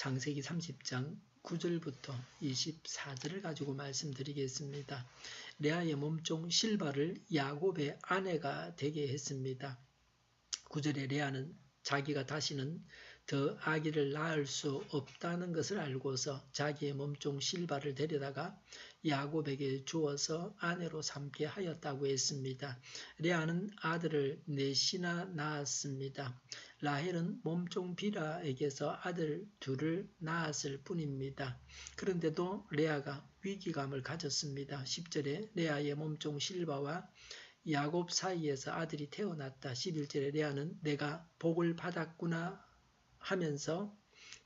창세기 30장 9절부터 24절을 가지고 말씀드리겠습니다. 레아의 몸종 실바를 야곱의 아내가 되게 했습니다. 9절에 레아는 자기가 다시는 더 아기를 낳을 수 없다는 것을 알고서 자기의 몸종 실바를 데려다가 야곱에게 주어서 아내로 삼게 하였다고 했습니다. 레아는 아들을 넷이나 낳았습니다. 라헬은 몸종 비라에게서 아들 둘을 낳았을 뿐입니다. 그런데도 레아가 위기감을 가졌습니다. 10절에 레아의 몸종 실바와 야곱 사이에서 아들이 태어났다. 11절에 레아는 내가 복을 받았구나 하면서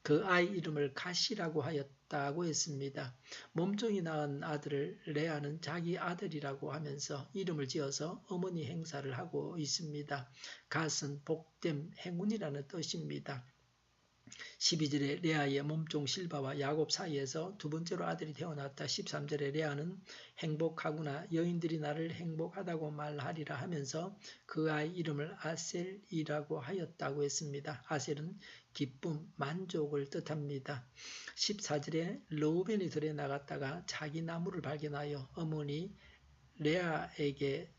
그 아이 이름을 갓이라고 하였다고 했습니다. 몸종이 낳은 아들을 레아는 자기 아들이라고 하면서 이름을 지어서 어머니 행사를 하고 있습니다. 갓은 복됨, 행운이라는 뜻입니다. 12절에 레아의 몸종 실바와 야곱 사이에서 두 번째로 아들이 태어났다. 13절에 레아는 행복하구나, 여인들이 나를 행복하다고 말하리라 하면서 그 아이 이름을 아셀이라고 하였다고 했습니다. 아셀은 기쁨, 만족을 뜻합니다. 14절에 르우벤이 들에 나갔다가 자기 나무를 발견하여 어머니 레아에게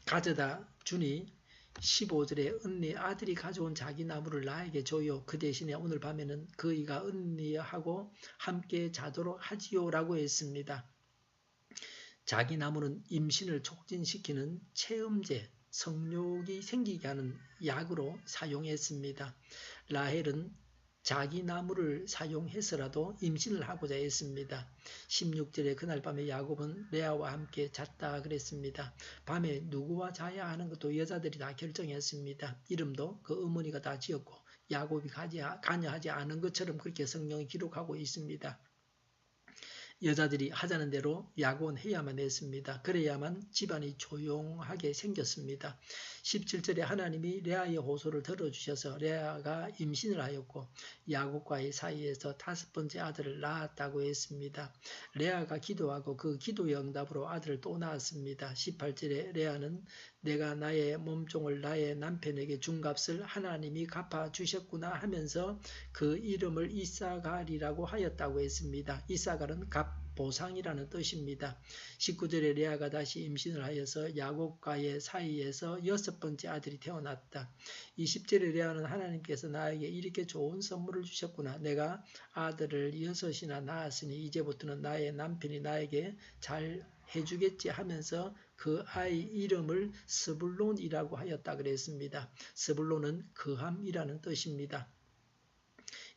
가져다 주니 15절에 언니 아들이 가져온 자기 나무를 나에게 줘요. 그 대신에 오늘 밤에는 그이가 언니하고 함께 자도록 하지요 라고 했습니다. 자기 나무는 임신을 촉진시키는 체험제, 성욕이 생기게 하는 약으로 사용했습니다. 라헬은 자기 나무를 사용해서라도 임신을 하고자 했습니다. 16절에 그날 밤에 야곱은 레아와 함께 잤다 그랬습니다. 밤에 누구와 자야 하는 것도 여자들이 다 결정했습니다. 이름도 그 어머니가 다 지었고 야곱이 관여하지 않은 것처럼 그렇게 성경이 기록하고 있습니다. 여자들이 하자는 대로 약혼해야만 했습니다. 그래야만 집안이 조용하게 생겼습니다. 17절에 하나님이 레아의 호소를 들어주셔서 레아가 임신을 하였고 야곱과의 사이에서 5번째 아들을 낳았다고 했습니다. 레아가 기도하고 그 기도의 응답으로 아들을 또 낳았습니다. 18절에 레아는 내가 나의 몸종을 나의 남편에게 준 값을 하나님이 갚아주셨구나 하면서 그 이름을 이사갈이라고 하였다고 했습니다. 이사갈은 보상이라는 뜻입니다. 19절에 레아가 다시 임신을 하여서 야곱과의 사이에서 6번째 아들이 태어났다. 20절에 레아는 하나님께서 나에게 이렇게 좋은 선물을 주셨구나. 내가 아들을 6이나 낳았으니 이제부터는 나의 남편이 나에게 잘 해주겠지 하면서 그 아이 이름을 스불론이라고 하였다 그랬습니다. 스불론은 거함이라는 뜻입니다.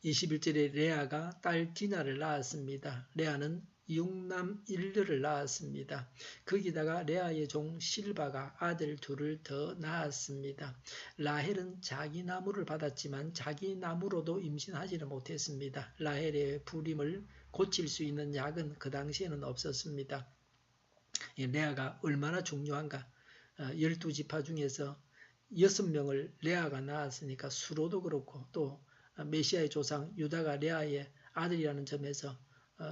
21절에 레아가 딸 디나를 낳았습니다. 레아는 6남 1녀를 낳았습니다. 거기다가 레아의 종 실바가 아들 둘을 더 낳았습니다. 라헬은 자기 나무를 받았지만 자기 나무로도 임신하지는 못했습니다. 라헬의 불임을 고칠 수 있는 약은 그 당시에는 없었습니다. 레아가 얼마나 중요한가. 12지파 중에서 6명을 레아가 낳았으니까 수로도 그렇고 또 메시아의 조상 유다가 레아의 아들이라는 점에서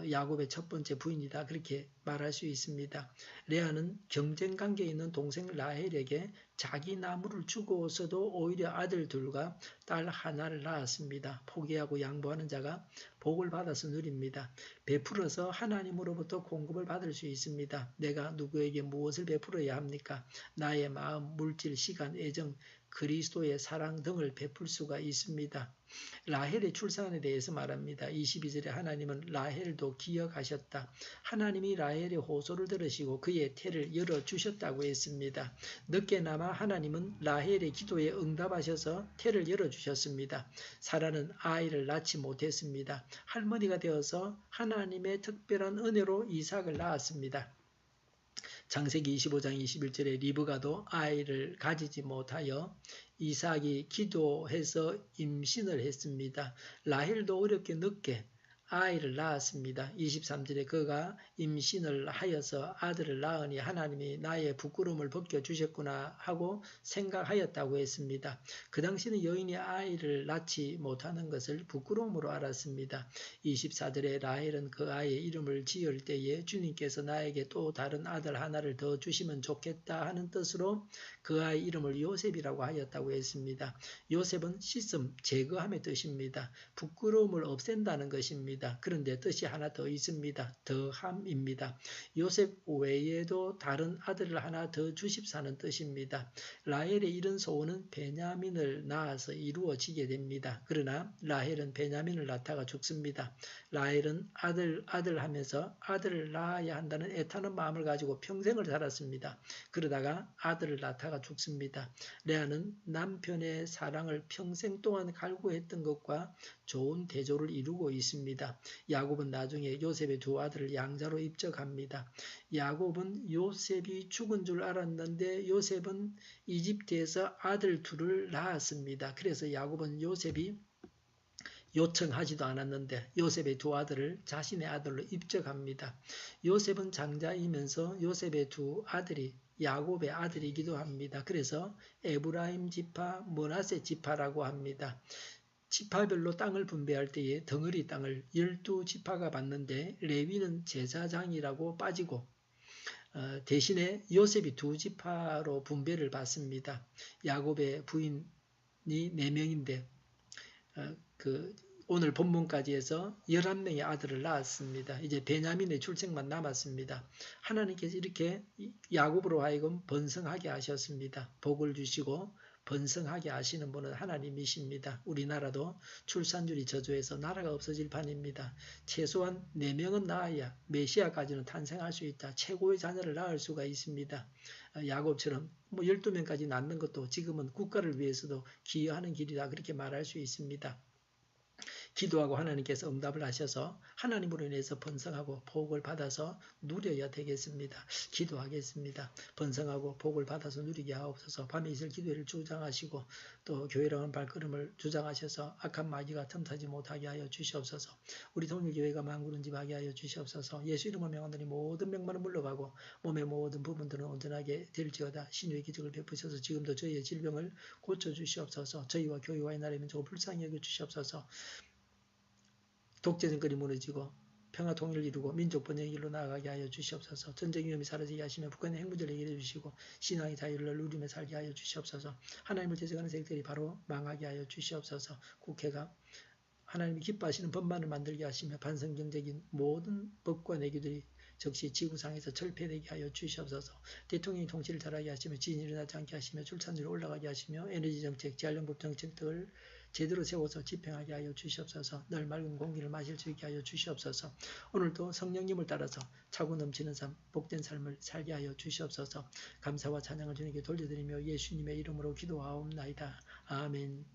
야곱의 첫 번째 부인이다 그렇게 말할 수 있습니다. 레아는 경쟁관계에 있는 동생 라헬에게 자기 나무를 주고서도 오히려 아들 둘과 딸 하나를 낳았습니다. 포기하고 양보하는 자가 복을 받아서 누립니다. 베풀어서 하나님으로부터 공급을 받을 수 있습니다. 내가 누구에게 무엇을 베풀어야 합니까? 나의 마음, 물질, 시간, 애정, 그리스도의 사랑 등을 베풀 수가 있습니다. 라헬의 출산에 대해서 말합니다. 22절에 하나님은 라헬도 기억하셨다. 하나님이 라헬의 호소를 들으시고 그의 태를 열어주셨다고 했습니다. 늦게나마 하나님은 라헬의 기도에 응답하셔서 태를 열어주셨습니다. 사라는 아이를 낳지 못했습니다. 할머니가 되어서 하나님의 특별한 은혜로 이삭을 낳았습니다. 창세기 25장 21절에 리브가도 아이를 가지지 못하여 이삭이 기도해서 임신을 했습니다. 라헬도 어렵게 늦게 아이를 낳았습니다. 23절에 그가 임신을 하여서 아들을 낳으니 하나님이 나의 부끄러움을 벗겨주셨구나 하고 생각하였다고 했습니다. 그 당시는 여인이 아이를 낳지 못하는 것을 부끄러움으로 알았습니다. 24절에 라헬은 그 아이의 이름을 지을 때에 주님께서 나에게 또 다른 아들 하나를 더 주시면 좋겠다 하는 뜻으로 그 아이 이름을 요셉이라고 하였다고 했습니다. 요셉은 씻음, 제거함의 뜻입니다. 부끄러움을 없앤다는 것입니다. 그런데 뜻이 하나 더 있습니다. 더함입니다. 요셉 외에도 다른 아들을 하나 더 주십사는 뜻입니다. 라헬의 이런 소원은 베냐민을 낳아서 이루어지게 됩니다. 그러나 라헬은 베냐민을 낳다가 죽습니다. 라헬은 아들 하면서 아들을 낳아야 한다는 애타는 마음을 가지고 평생을 살았습니다. 그러다가 아들을 낳다가 죽습니다. 레아는 남편의 사랑을 평생 동안 갈구했던 것과 좋은 대조를 이루고 있습니다. 야곱은 나중에 요셉의 두 아들을 양자로 입적합니다. 야곱은 요셉이 죽은 줄 알았는데 요셉은 이집트에서 아들 둘을 낳았습니다. 그래서 야곱은 요셉이 요청하지도 않았는데 요셉의 두 아들을 자신의 아들로 입적합니다. 요셉은 장자이면서 요셉의 두 아들이 야곱의 아들이기도 합니다. 그래서 에브라임 지파, 므낫세 지파라고 합니다. 지파별로 땅을 분배할 때에 덩어리 땅을 12지파가 받는데 레위는 제사장이라고 빠지고 대신에 요셉이 2지파로 분배를 받습니다. 야곱의 부인이 4명인데 오늘 본문까지 해서 11명의 아들을 낳았습니다. 이제 베냐민의 출생만 남았습니다. 하나님께서 이렇게 야곱으로 하여금 번성하게 하셨습니다. 복을 주시고 번성하게 하시는 분은 하나님이십니다. 우리나라도 출산율이 저조해서 나라가 없어질 판입니다. 최소한 4명은 낳아야 메시아까지는 탄생할 수 있다. 최고의 자녀를 낳을 수가 있습니다. 야곱처럼 12명까지 낳는 것도 지금은 국가를 위해서도 기여하는 길이다. 그렇게 말할 수 있습니다. 기도하고 하나님께서 응답을 하셔서 하나님으로 인해서 번성하고 복을 받아서 누려야 되겠습니다. 기도하겠습니다. 번성하고 복을 받아서 누리게 하옵소서. 밤에 있을 기도를 주장하시고 또 교회라는 발걸음을 주장하셔서 악한 마귀가 틈타지 못하게 하여 주시옵소서. 우리 통일교회가 만구른집하게 하여 주시옵소서. 예수 이름으로 명하노니 모든 병만은 물러가고 몸의 모든 부분들은 온전하게 될지어다. 신유의 기적을 베푸셔서 지금도 저희의 질병을 고쳐주시옵소서. 저희와 교회와의 나라의 민족을 불쌍히 여겨주시옵소서. 독재 정권이 무너지고 평화 통일을 이루고 민족 번영의 길로 나아가게 하여 주시옵소서. 전쟁 위험이 사라지게 하시며 북한의 핵무제를 해결해 주시고 신앙의 자유를 누리며 살게 하여 주시옵소서. 하나님을 대적하는 세력들이 바로 망하게 하여 주시옵소서. 국회가 하나님이 기뻐하시는 법만을 만들게 하시며 반성경적인 모든 법과 내규들이 즉시 지구상에서 철폐되게 하여 주시옵소서. 대통령이 통치를 잘하게 하시며 지진이 일어나지 않게 하시며 출산율이 올라가게 하시며 에너지 정책, 재활용법 정책 등을 제대로 세워서 집행하게 하여 주시옵소서. 늘 맑은 공기를 마실 수 있게 하여 주시옵소서. 오늘도 성령님을 따라서 차고 넘치는 삶, 복된 삶을 살게 하여 주시옵소서. 감사와 찬양을 주님께 돌려드리며 예수님의 이름으로 기도하옵나이다. 아멘.